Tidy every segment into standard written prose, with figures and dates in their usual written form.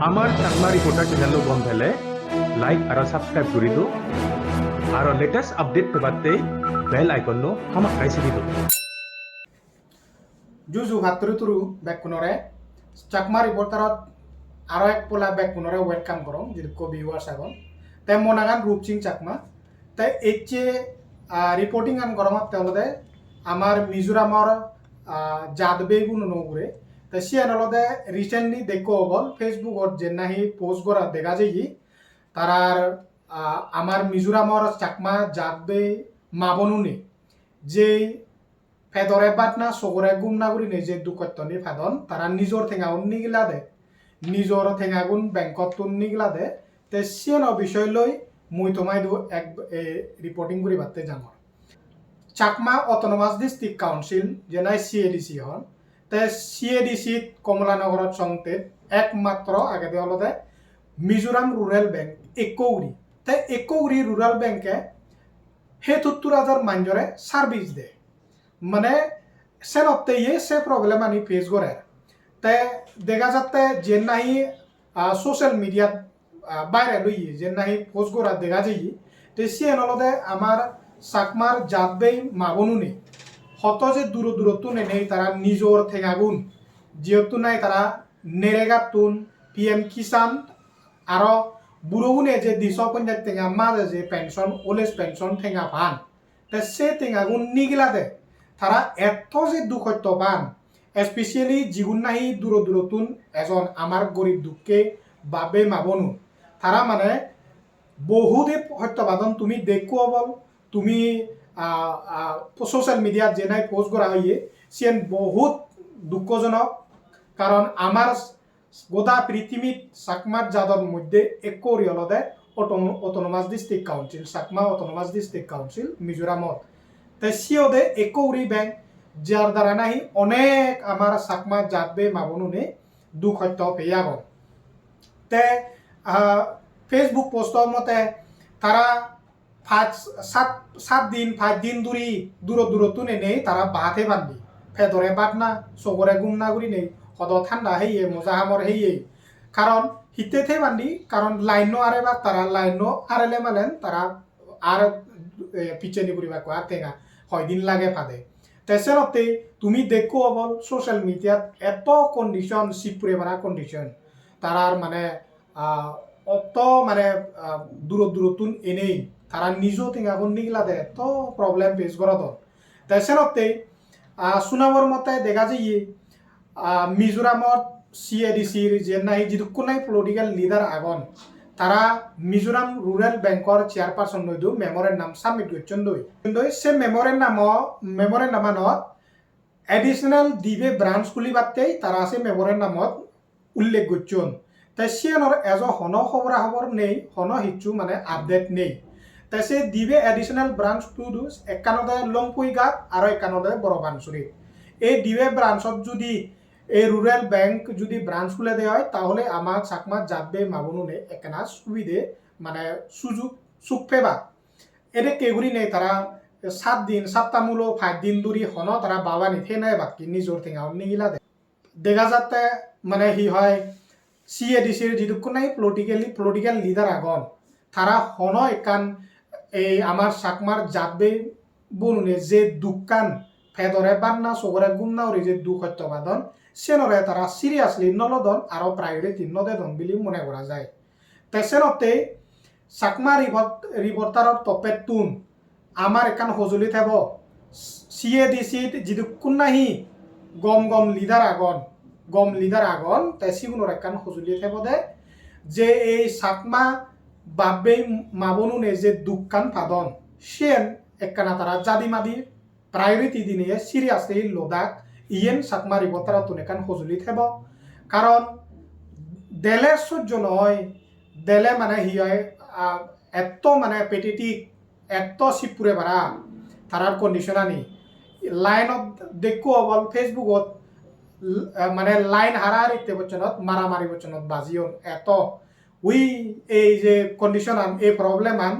আমার Chakma reporter channel বন্ধেলে like আর subscribe করে দো আর লেটেস্ট আপডেট পেবাতে বেল আইকন হামাক কাইছে দিদো जुजु भातुरु तुरु बेकुनरे चाकमा रिपोर्टारत आरो एक पोला बेकुनरे वेलकाम करम जिदु को ভিউয়ার্স আগন তে মনাগান রূপসিং চাকমা তে এচে রিপোর্টিং আন গরমাত তেলদে আমার মিজোরামর জাদবে গুন নগুরে তে সিয়ানলদে রিসেন্টলি দেখো বল ফেসবুকত জেনাহি পোস্ট করা দেখা যাই তারার আমার মিজোরামর চাকমা জাদবে মাবনুনি যে ফেদরে বাটনা সগরে গুমনাগুরি নিজে দুকত্যনি ফেদন তারা নিজর ঠেঙাগুন নিগিলা দে নিজর ঠেঙাগুন বেংকত তুন নিগিলা দে তে সিয়েন বিষয় লই মুই তোমাই দু এক রিপোর্টিং করি বাতে জাঙর চাকমা অটোনমাস ডিস্ট্রিক্ট কাউন্সিল যেনাই সিএডিসি হন তে সিএডিসি কমলানগরত সংতে একমাত্র আগে দেওয়ালতে মিজোরাম রুরাল ব্যাংক একৌরি তে একৌরি রুরাল ব্যাংকে হে ৭০,০০০ মাঞ্জরে সার্ভিস দেয় মানে সেনতে ইয়ে সে প্রবলেম আনি ফেস করে তে দেখা যাতে যে নাহি সোশ্যাল মিডিয়া বাইরে লইয়ে যে নাহি পোস্ট করা দেখা যাই তে সে নলদে আমার চাকমার জাতবেই মাবনুনি হত যে দূরত্ব নেই তারা নিজর ঠেঙাগুন যেহেতু নাই তারা নেরেগাতুন পিএম কিষান আরো বুড়োগুনে যে ২৫০ টেঙা মাঝে যে পেনশন ওল্ড পেনশন ঠেঙা ভান তে সে টেঙাগুন নিগিলাদে তারা এত যে দুঃখত্যবান স্পেশালি যিগুন নাহি দূরতুন এজন আমার গরিব দুঃখে বাবে মাবনু তারা মানে বহুতে সত্যবাদন তুমি দেখো বল তুমি সোশ্যাল মিডিয়াত যে নাই পোস্ট করা হইয়ে সেন বহুত দুঃখজনক কারণ আমার গোটা পৃথিবীত চাকমার জাদর মধ্যে একরি অলদে autonomous district council Chakma autonomous district council মিজোরামত তে সিওদে একৌরি ব্যাংক যার দ্বারা নাহি অনেক আমার চাকমা জাতবে মাবনুনে দুঃখ সত্য পেয়াগন তে ফেসবুক পোস্টর মতে তারা 5 দিন দূরত্ব নেই তারা বাথে বান্ধি ফেদরে বাটনা সগরে গুমনাগুড়ি নেই সদ ঠান্ডা হেয়ে মোজাহামর হেয়ে কারণ হিতেতে বান্ধি কারণ লাইন আরে বা তারা লাইন আরেলে মালেন তারা আর পিছনি করিবা কোয়া টেঙা 6 দিন লাগে ফাদে তেসেরতে তুমি দেখো বল সোশ্যাল মিডিয়াত এত কন্ডিশন সিপুরে মারা কন্ডিশন তারার মানে অত মানে দূরতুন এনেই তারা নিজেও টেঙাগুন নিগলা দে এত প্রবলেম ফেস করা দন তেসেরতে সুনামর মতে দেখা যাই মিজোরামত সিএডিসির যে নাই যিটো কোনাই পলিটিক্যাল লিডার আগন তারা মিজোরাম রুরাল ব্যাংকৰ চেয়ারপারসন নইদু মেমরের নাম সাবমিট করছেন দই সে মেমরের নামানত এডিশনাল দিবে ব্রাঞ্চ খুলিবাতেই তারা আছে মেমরের নামত উল্লেখ করছেন তাই সিয়ানোর এজ হন খবরা খবর নেই হন হিচু মানে আপডেট নেই তাই সে দিবে এডিশনাল ব্রাঞ্চ টু একানদে লংপুই গাত আর একানদে বড় বানসুরি এই দিবে ব্রাঞ্চত যদি এই রুরাল ব্যাংক যদি ব্রাঞ্চ খুলে দেওয়া হয় তাহলে আমার চাকমা জাতবে মাবনুনে একখানা সুবিধে মানে সুখ পেবা এতে কেগুরি নেই তারা 7 দিন সপ্তাহমূল 5 দিন দূরি হন তারা বাবা নিথে নাই বাকি নিজর ঠেঙা নিগিলা দেখা যাতে মানে হি হয় সিএডিসির যিটো কোনাই পলিটিক্যাল লিডার আগন তারা হন একান এই আমার চাকমার জাতবে বনুনে যে দুকান ফেদরে বান্না সগরে গুমনা ওরে যে দুঃখ সত্যবাদন সেনরে তারা সিরিয়াসলি নলদন আর প্রায়োরিটি নদেদন বুলি মনে করা যায় তেসেনতে চাকমা রিপোর্টারর টপেট তুন আমার একান সজুলি থাকব সিএডিসিত যিটো কোনাহি গম লিডার আগন তেসিগুণর একান সজুলি থাকব দে যে এই চাকমা বাবে মাবনুনে যে দুঃখান ফাদন সেন একখানা তারা জাদি মাদি প্রায়োরিটি দিনে সিরিয়াসলি লোদাক ইয়েন চাকমা রিপোর্টার তুনেকান সজুলি থাকব কারণ দেলে সহ্য নয় দেলে মানে হি হয় এত মানে পেটেটিক এত সিপুরে বাড়া তারার কন্ডিশন আনি লাইনত দেখো বল ফেসবুকত মানে লাইন হারাহারিতে বচনত মারামারি বচনত বাজিও এত উই এই যে কন্ডিশন আন এই প্রবলেম আন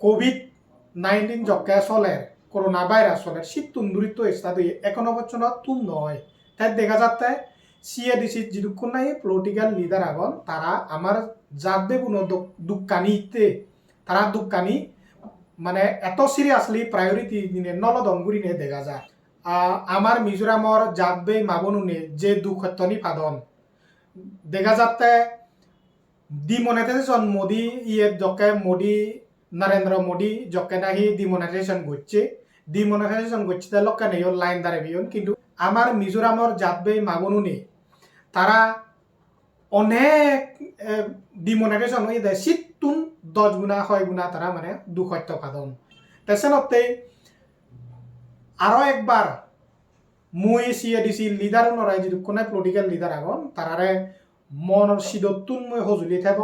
কোভিড-19 জকে চলে করোনা ভাইরাস চলে শীত তুন্দুরিত স্থাদ এখনো বচনত তুম নয় তাই দেখা যাতে CADC যিটো কোনাই পলিটিক্যাল লিডার আগন তারা আমার জাতবে কোনো দুকানিতে তারা দুকানি মানে এত সিরিয়াসলি প্রায়োরিটি দিনে নলদন গুরিনে দেখা যায় আমার মিজোরামর জাতবে মাবনুনে যে দুঃখত্বনি পাদন দেখা যাতে ডিমনিটাইজেশন মোদি জকে মোদি নরেন্দ্র মোদি জকে নাহি ডিমনিটাইজেশন করছে ডিমনিটাইজেশন করছে লক্কা নেই লাইন দাঁড়াবিয়ন কিন্তু আমার মিজোরামর জাতবে মাবনুনে তারা অনেক ডিমনিটাইজেশন হয়ে দেয় সিটুন 10 গুণা 6 গুণা তারা মানে দুঃখত্য পাদন তেসেনতে আরো একবার মুই CADC লিডার নরাই যদি কোনো পলিটিক্যাল লিডার আগন তারারে মনৰ সিদতুন মই হজুলি থাকব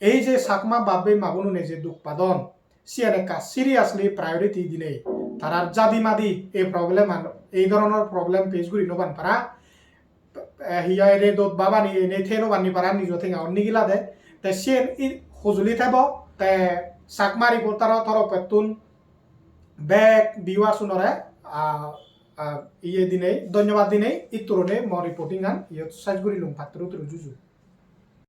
এই যে চাকমা বাবে মাবনুনে যে দুঃখ পাদন সিয়ানেকা সিরিয়াসলি প্রায়োরিটি দিলে তারার জাদি মাদি এই প্রবলেম এই ধরনের প্রবলেম ফেস করি নবান পারা হিয়াই রে দত বাবানি নে থেনো বানি পারা নিজ থেঙা নিগিলা দে তে সিয়েন ই হজুলি থাকব তে চাকমা রিপোর্টার তরফেতুন ব্যাক বিওয়া সুনরে ইয়ে দিনে ধন্যবাদ দিনে ইতরনে ম রিপোর্টিং আন ইয়ে সাজগুরি লুম পাত্র তুরু জুজু